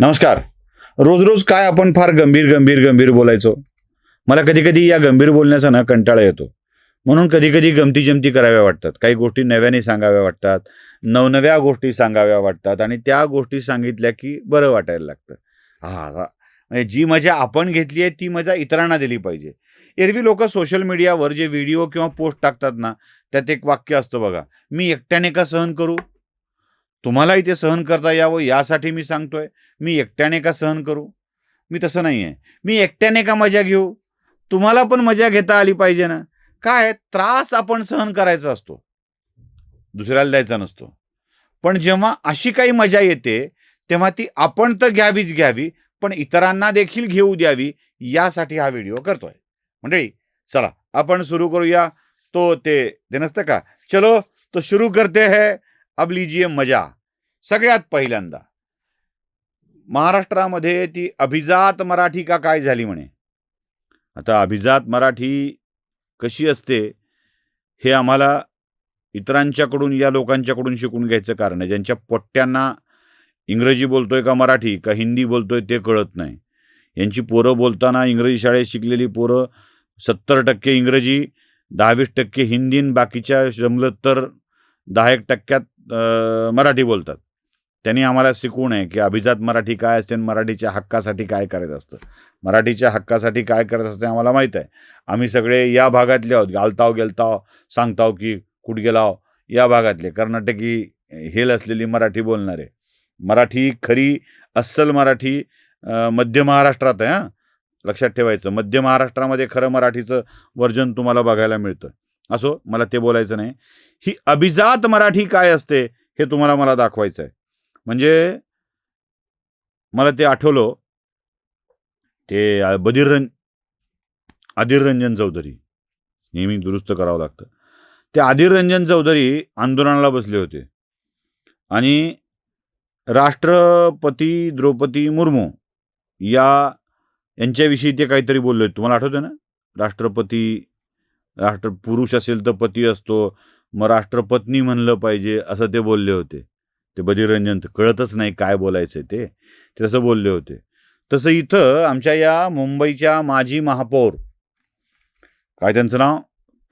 नमस्कार. रोज रोज काय आपण फार गंभीर गंभीर गंभीर बोलायचो. मला कधी कधी या गंभीर बोलण्याचा ना कंटाळा येतो. म्हणून कधी कधी गमती जमती कराव्या वाटतात. काही गोष्टी नव्याने सांगाव्या वाटतात, नवनव्या गोष्टी सांगाव्या वाटतात आणि त्या गोष्टी सांगितल्या की बरं वाटायला लागतं. म्हणजे जी मजा आपण घेतली आहे ती मजा इतरांना दिली पाहिजे. एरवी लोक सोशल मीडियावर जे व्हिडिओ किंवा पोस्ट टाकतात ना, त्यात एक वाक्य असतं बघा, मी एकट्याने का सहन करू? तुम्हालाही ते सहन करता यावं यासाठी मी सांगतोय. मी एकट्याने का सहन करू? मी तसं नाही आहे. मी एकट्याने का मजा घेऊ? तुम्हाला पण मजा घेता आली पाहिजे ना. काय त्रास आपण सहन करायचा असतो, दुसऱ्याला द्यायचा नसतो. पण जेव्हा अशी काही मजा येते तेव्हा ती आपण तर घ्यावीच घ्यावी, पण इतरांना देखील घेऊ द्यावी, यासाठी हा व्हिडिओ करतोय. मंडळी, चला आपण सुरू करूया. ते नसतं का, चलो तो शुरू करते है, अब लीजिए मजा. सगळ्यात पहिल्यांदा महाराष्ट्रामध्ये ती अभिजात मराठी का काय झाली म्हणे. आता अभिजात मराठी कशी असते हे आम्हाला इतरांच्याकडून, या लोकांच्याकडून शिकून घ्यायचं कारण आहे. ज्यांच्या पोट्ट्यांना इंग्रजी बोलतोय का मराठी का हिंदी बोलतोय ते कळत नाही. यांची पोरं बोलताना, इंग्रजी शाळेत शिकलेली पोरं 70% इंग्रजी, 10-20% हिंदी, बाकीच्या जमलं तर 10% मराठी बोलतात. त्यांनी आम्हाला शिकवू नये की अभिजात मराठी काय असते आणि मराठीच्या हक्कासाठी काय करायचं असतं. मराठीच्या हक्कासाठी काय करायचं असतं आम्हाला माहीत आहे. आम्ही सगळे या भागातले आहोत. घालताव गेलताव सांगताव की कुठं गेलाव, या भागातले कर्नाटकी हेल असलेली मराठी बोलणारे. मराठी खरी अस्सल मराठी मध्य महाराष्ट्रात आहे. लक्षात ठेवायचं, मध्य महाराष्ट्रामध्ये खरं मराठीचं वर्जन तुम्हाला बघायला मिळतं. असो, मला ते बोलायचं नाही. ही अभिजात मराठी काय असते हे तुम्हाला मला दाखवायचं आहे. म्हणजे मला ते आठवलं, ते अधीर रंजन चौधरी, नेहमी दुरुस्त करावं लागतं. ते अधीर रंजन चौधरी आंदोलनाला बसले होते आणि राष्ट्रपती द्रौपदी मुर्मू यांच्याविषयी ते काहीतरी बोलले. तुम्हाला आठवतं ना, पुरुष असेल तर पती असतो, मग राष्ट्रपत्नी म्हणलं पाहिजे असं ते बोलले होते. ते बदिररंजन, कळतच नाही काय बोलायचं ते तसं बोलले होते. तसं इथं आमच्या या मुंबईच्या माजी महापौर, काय त्यांचं नाव,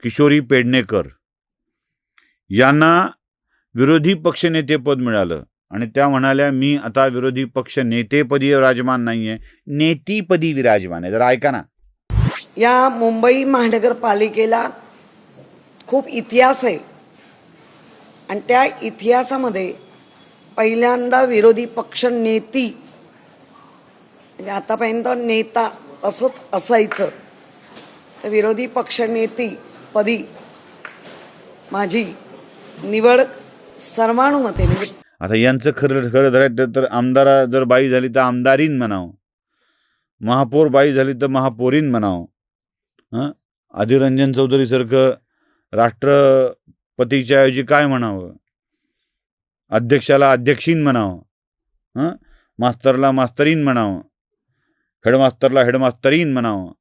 किशोरी पेडणेकर, यांना विरोधी पक्षनेतेपद मिळालं आणि त्या म्हणाल्या, मी आता विरोधी पक्ष नेतेपदी विराजमान नाहीये, नेतीपदी विराजमान आहे. जरा ऐका ना. या मुंबई महानगरपालिकेला खूप इतिहास आहे आणि त्या इतिहासामध्ये पहिल्यांदा विरोधी पक्ष नेती, म्हणजे आतापर्यंत नेता असंच असायचं, तर विरोधी पक्ष नेती पदी माझी निवड सर्वानुमते, म्हणजे आता यांचं खरं धरायचं तर आमदार जर बाई झाली तर आमदारीन म्हणावं, महापौर बाई झाली तर महापौरीन म्हणावं. अधीर रंजन चौधरी सारखं राष्ट्रपतीच्या ऐवजी काय म्हणावं, अध्यक्षाला अध्यक्षीन म्हणावं, मास्तरला मास्तरीन म्हणावं, हेडमास्तरला हेडमास्तरीन म्हणावं.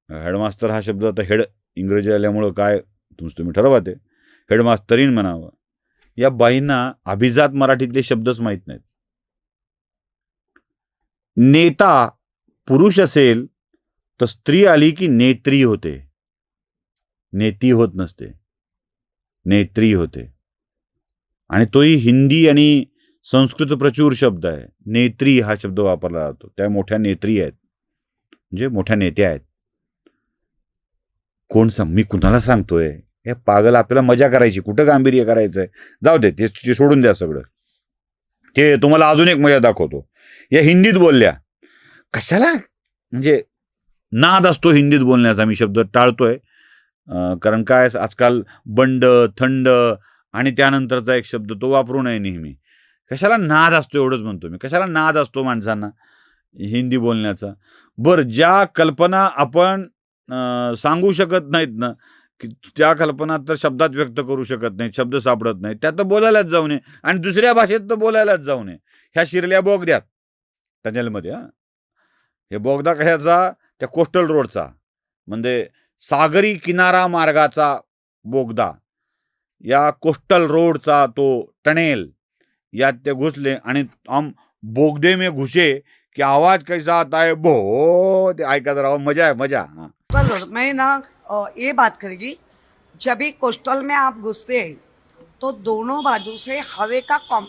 हेडमास्तर हा शब्द आता हेड इंग्रजी आल्यामुळं काय तुम्ही ठरवा, ते हेडमास्तरीन म्हणावं. या बाईंना अभिजात मराठीतले शब्दच माहीत नाहीत. नेता पुरुष असेल तर स्त्री आली की नेत्री होते, नेती होत नसते, नेत्री होते. आणि तोही हिंदी आणि संस्कृत प्रचूर शब्द आहे. नेत्री हा शब्द वापरला जातो. त्या मोठ्या नेत्री आहेत, म्हणजे मोठ्या नेत्या आहेत. मी कुणाला सांगतोय, हे पागल, आपल्याला मजा करायची, कुठं गांभीर्य करायचंय, जाऊ दे, ते सोडून द्या सगळं. ते तुम्हाला अजून एक मजा दाखवतो. या हिंदीत बोलल्या, कशाला, म्हणजे नाद असतो हिंदीत बोलण्याचा. मी शब्द टाळतोय कारण काय, आजकाल बंड, थंड आणि त्यानंतरचा एक शब्द तो वापरू नये नेहमी. कशाला नाद असतो एवढंच म्हणतो मी. कशाला नाद असतो माणसांना हिंदी बोलण्याचा. बरं, ज्या कल्पना आपण सांगू शकत नाहीत ना, की त्या कल्पना तर शब्दात व्यक्त करू शकत नाही, शब्द सापडत नाही, त्यात तर बोलायलाच जाऊ नये आणि दुसऱ्या भाषेत तर बोलायलाच जाऊ नये. ह्या शिरल्या बोगद्यात टनेलमध्ये. हे बोगदा कशाचा, त्या कोस्टल रोडचा, म्हणजे सागरी किनारा मार्गाचा बोगदा, या कोस्टल रोडचा तो टनेल, यात ते घुसले आणि बोगदे में घुसे की आवाज कैसा आता है बो, ते ऐकत राहा, मजा आहे मजा. हाँ. चलो मैं ना ये बात करेगी, जब भी कोस्टल में आप घुसते हैं तो दोनों बाजू से हवे का कॉम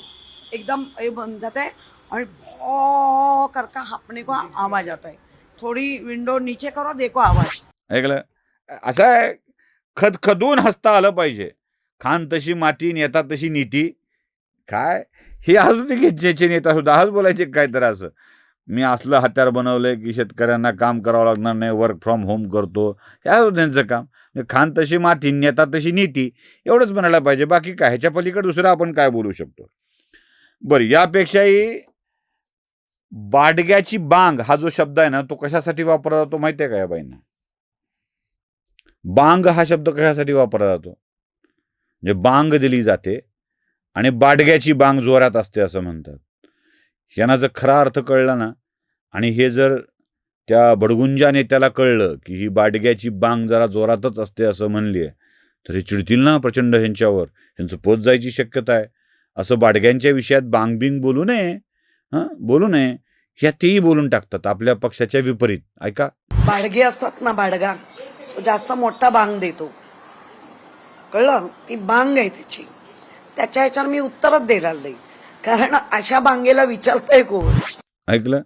एकदम ये बन जाता है और भौ करके हाँपने को आवाज आता है. थोड़ी विंडो नीचे करो, देखो आवाज. ऐकलं, असं आहे, खदखदून हसता आलं पाहिजे. खान तशी माती, नेता तशी नीती. काय हे अजून घ्यायचे नेता सुद्धा आज बोलायचे काय तर असं, मी असलं हत्यार बनवलंय की शेतकऱ्यांना काम करावं लागणार नाही, वर्क फ्रॉम होम करतो, हे त्यांचं काम. खान तशी माती, नेता तशी नीती, एवढंच म्हणायला पाहिजे. बाकी काय ह्याच्या पलीकडे दुसरं आपण काय बोलू शकतो. बरं, यापेक्षाही बाडग्याची बांग हा जो शब्द आहे ना, तो कशासाठी वापरला जातो माहिती आहे का या बाईंना? बांग हा शब्द कशासाठी वापरला जातो? म्हणजे बांग दिली जाते आणि बाडग्याची बांग जोरात असते असं म्हणतात. यांना जर खरा अर्थ कळला ना, आणि हे जर त्या बडगुंजा नेत्याला कळलं की ही बाडग्याची बांग जरा जोरातच असते असं म्हणली, तर हे चिडतील ना प्रचंड ह्यांच्यावर, ह्यांचं पोत जायची शक्यता आहे. असं बाडग्यांच्या विषयात बांग बिंग बोलू नये, बोलू नये, ह्या तेही बोलून टाकतात आपल्या पक्षाच्या विपरीत. ऐका, बाडगे असतात ना, बाडगा तो जास्त मोठा बांग देतो, कळलं? ती बांग आहे त्याची. त्याच्या ह्याच्यावर मी उत्तरच देणार नाही, कारण अशा बांगेला विचारतंय कोण? ऐकलं,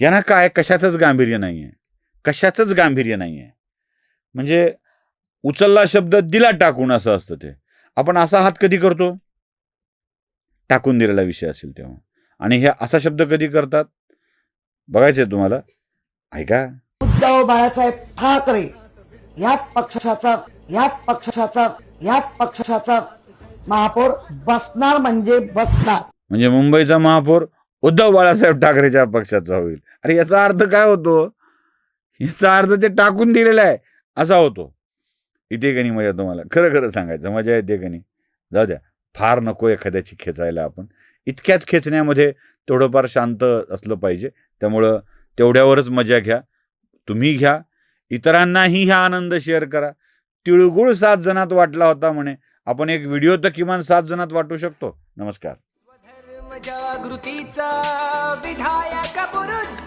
यांना काय कशाचंच गांभीर्य नाहीये, कशाचंच गांभीर्य नाहीये. म्हणजे उचलला शब्द दिला टाकून असं असतं ते. आपण असा हात कधी करतो? टाकून दिलेला विषय असेल तेव्हा. आणि हे असा शब्द कधी करतात बघायचंय तुम्हाला. ऐका, उद्धव बाळासाहेब ठाकरे या पक्षाचा महापौर बसणार म्हणजे बसणार. म्हणजे मुंबईचा महापौर उद्धव बाळासाहेब ठाकरेच्या पक्षाचा होईल. अरे याचा अर्थ काय होतो? याचा अर्थ ते टाकून दिलेला आहे असा होतो. इथे का नाही मजा तुम्हाला? खरं खरं सांगायचं, मजा येते का नाही? जाऊ द्या, फार नको एखाद्याची खेचायला आपण. इतक्याच खेचण्यामध्ये थोडंफार शांत असलं पाहिजे. त्यामुळं तेवढ्यावरच मजा घ्या, तुम्ही घ्या, इतरांनाही ह्या आनंद शेअर करा. तिळगुळ 7 जणात वाटला होता म्हणे, आपण एक व्हिडिओ तर किमान 7 जणात वाटू शकतो. नमस्कार. जागृतीचा विधायक बुरुज